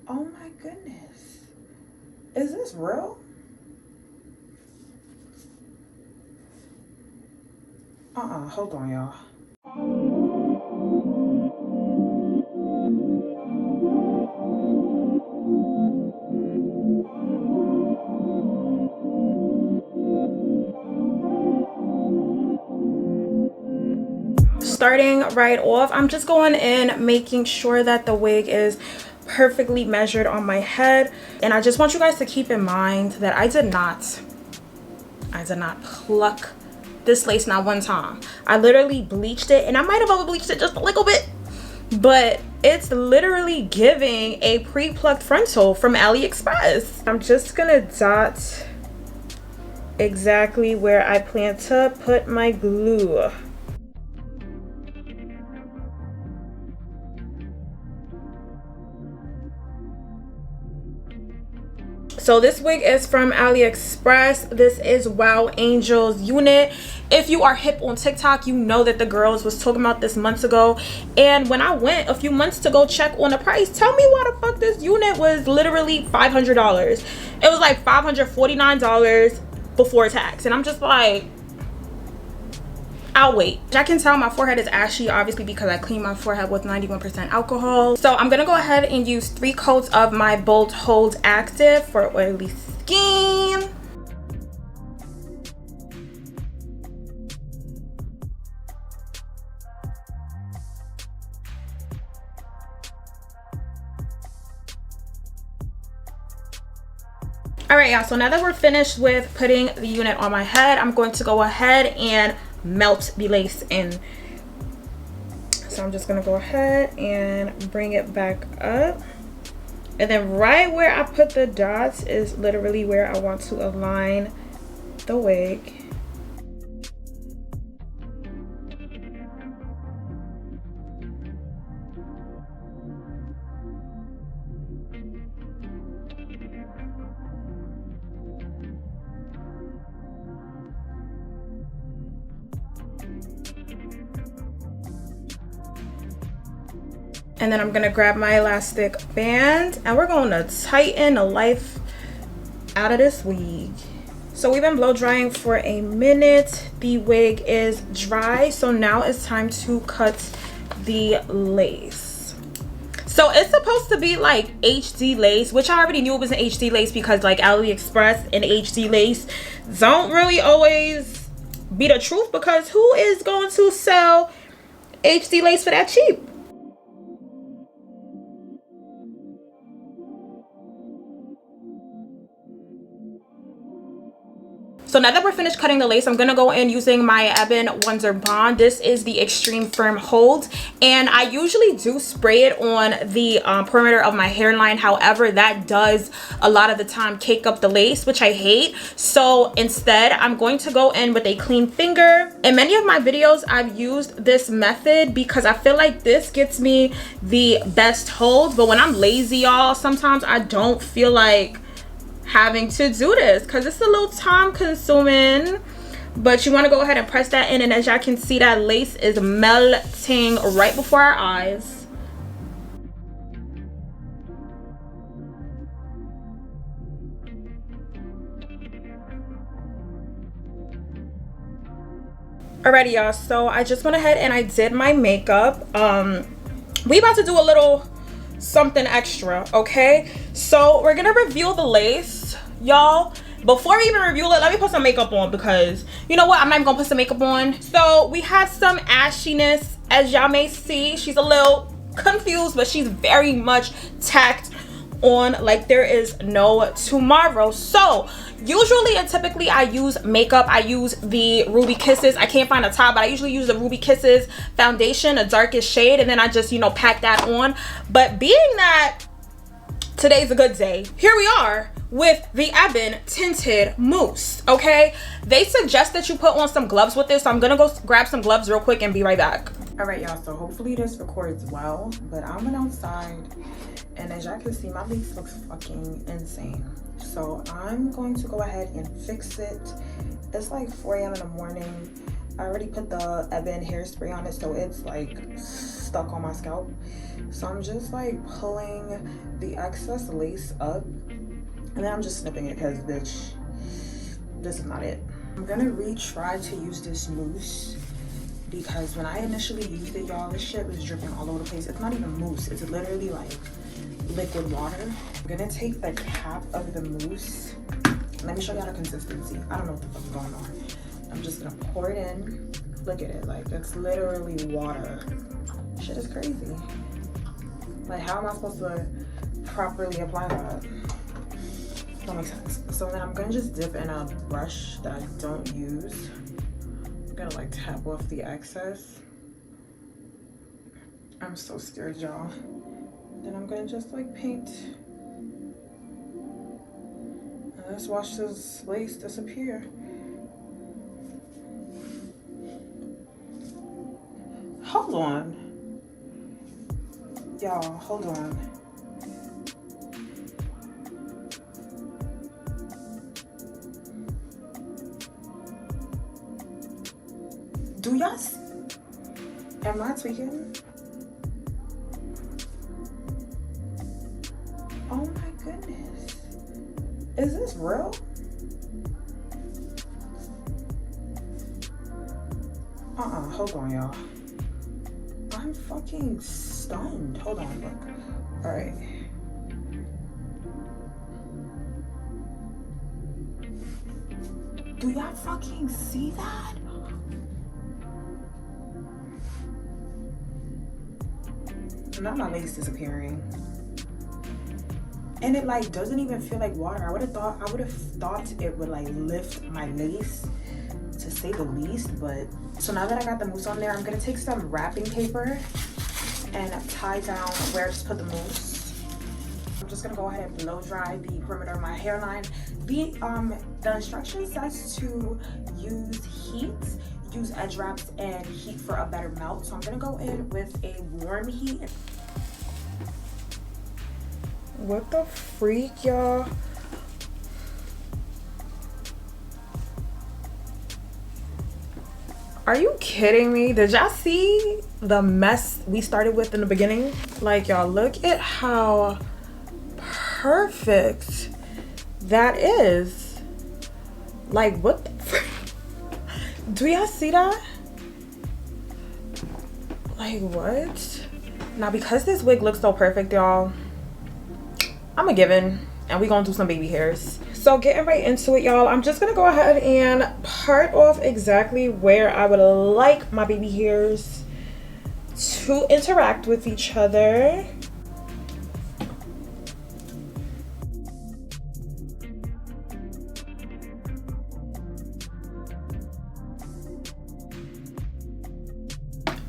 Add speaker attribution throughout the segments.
Speaker 1: Oh my goodness. Is this real? Hold on, y'all. Starting right off, I'm just going in making sure that the wig is perfectly measured on my head. And I just want you guys to keep in mind that I did not pluck this lace not one time. I literally bleached it, and I might have over bleached it just a little bit, but it's literally giving a pre-plucked frontal from Aliexpress. I'm just gonna dot exactly where I plan to put my glue. So this wig is from Aliexpress. This is WOWANGEL's unit. If you are hip on TikTok, you know that the girls was talking about this months ago. And when I went a few months to go check on the price, tell me why the fuck this unit was literally $500. It was like $549 before tax. And I'm just like, I'll wait. I can tell my forehead is ashy, obviously, because I clean my forehead with 91% alcohol. So I'm gonna go ahead and use 3 coats of my Bold Hold Active for oily skin. All right, y'all, so now that we're finished with putting the unit on my head, I'm going to go ahead and melt the lace in. So I'm just gonna go ahead and bring it back up, and then right where I put the dots is literally where I want to align the wig. And then I'm gonna grab my elastic band, and we're gonna tighten the life out of this wig. So we've been blow drying for a minute. The wig is dry, so now it's time to cut the lace. So it's supposed to be like HD lace, which I already knew it was an HD lace because like Aliexpress and HD lace don't really always be the truth, because who is going to sell HD lace for that cheap? So now that we're finished cutting the lace, I'm gonna go in using my Ebin Windsor Bond. This is the Extreme Firm Hold, and I usually do spray it on the perimeter of my hairline. However, that does a lot of the time cake up the lace, which I hate. So instead, I'm going to go in with a clean finger. In many of my videos, I've used this method because I feel like this gets me the best hold. But when I'm lazy, y'all, sometimes I don't feel like having to do this because it's a little time consuming. But you want to go ahead and press that in, and as y'all can see, that lace is melting right before our eyes. Alrighty, y'all, so I just went ahead and I did my makeup. We about to do a little something extra, okay? So we're gonna reveal the lace, y'all. Before we even reveal it, let me put some makeup on, because you know what, I'm not even gonna put some makeup on. So we have some ashiness, as y'all may see. She's a little confused, but she's very much tacked on like there is no tomorrow. So usually and typically I use makeup. I use the Ruby Kisses. I can't find a top, but I usually use the Ruby Kisses foundation, a darkest shade, and then I just, you know, pack that on. But being that today's a good day, here we are with the Ebin Tinted Mousse, okay? They suggest that you put on some gloves with this, so I'm gonna go grab some gloves real quick and be right back. All right, y'all, so hopefully this records well, but I went outside, and as y'all can see, my lace looks fucking insane. So I'm going to go ahead and fix it. It's like 4 a.m. in the morning. I already put the Ebin hairspray on it, so it's like stuck on my scalp. So I'm just like pulling the excess lace up, and then I'm just snipping it because, bitch, this is not it. I'm gonna retry to use this mousse because when I initially used it, y'all, this shit was dripping all over the place. It's not even mousse, it's literally like liquid water. I'm gonna take the cap of the mousse. Let me show y'all the consistency. I don't know what the fuck's going on. I'm just gonna pour it in. Look at it, like it's literally water. Shit is crazy. Like, how am I supposed to properly apply that? That makes sense. So then I'm gonna just dip in a brush that I don't use. I'm gonna like tap off the excess. I'm so scared, y'all. Then I'm gonna just like paint. And let's watch this lace disappear. Hold on. Y'all, hold on. Do y'all see? Am I tweaking? Oh my goodness. Is this real? Hold on, y'all. I'm fucking stunned. Hold on, look. All right. Do y'all fucking see that? Now my lace disappearing. And it like doesn't even feel like water. I would have thought it would like lift my lace, to say the least. But so now that I got the mousse on there, I'm gonna take some wrapping paper and tie down where I just put the mousse. I'm just gonna go ahead and blow dry the perimeter of my hairline. The instruction says to use heat, use edge wraps and heat for a better melt. So I'm gonna go in with a warm heat. What the freak, y'all? Are you kidding me? Did y'all see the mess we started with in the beginning? Like, y'all, look at how perfect that is. Like, what the frick? Do y'all see that? Like, what? Now, because this wig looks so perfect, y'all, I'm a given, and we gonna do some baby hairs. So getting right into it, y'all, I'm just gonna go ahead and part off exactly where I would like my baby hairs to interact with each other.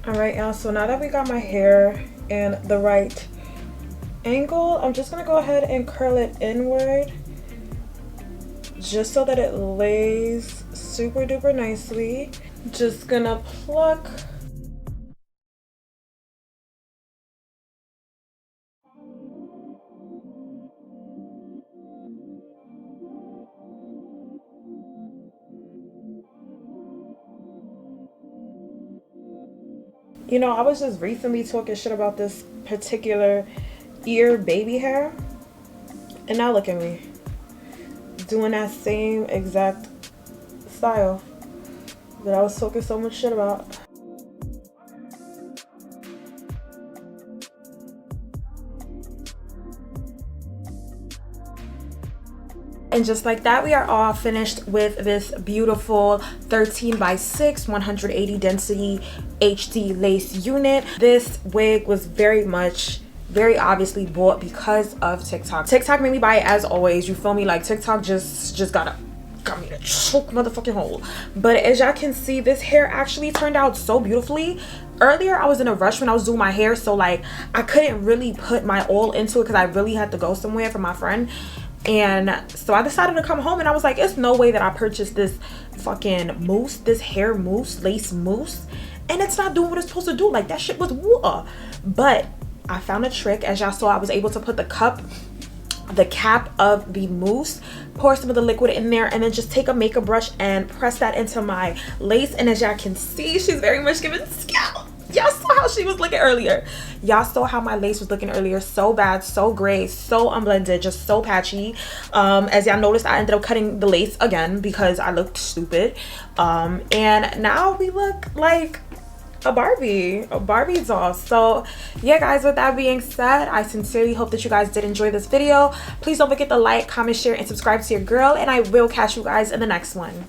Speaker 1: All right, y'all, so now that we got my hair in the right angle, I'm just gonna go ahead and curl it inward just so that it lays super duper nicely. Just gonna pluck you know, I was just recently talking shit about this particular ear baby hair, and now look at me doing that same exact style that I was talking so much shit about. And just like that, we are all finished with this beautiful 13 by 6 180 density HD lace unit. This wig was very obviously bought because of TikTok. TikTok made me buy it, as always. You feel me? Like, TikTok just got me to choke motherfucking hole. But as y'all can see, this hair actually turned out so beautifully. Earlier I was in a rush when I was doing my hair, so like I couldn't really put my all into it because I really had to go somewhere for my friend. And so I decided to come home, and I was like, it's no way that I purchased this fucking mousse, this hair mousse, lace mousse, and it's not doing what it's supposed to do. Like, that shit was water. But I found a trick. As y'all saw, I was able to put the cap of the mousse, pour some of the liquid in there, and then just take a makeup brush and press that into my lace. And as y'all can see, she's very much giving scalp. Y'all saw how she was looking earlier. Y'all saw how my lace was looking earlier. So bad, so gray, so unblended, just so patchy. As y'all noticed, I ended up cutting the lace again because I looked stupid. And now we look like a Barbie doll. So yeah guys, with that being said, I sincerely hope that you guys did enjoy this video. Please don't forget to like, comment, share, and subscribe to your girl, and I will catch you guys in the next one.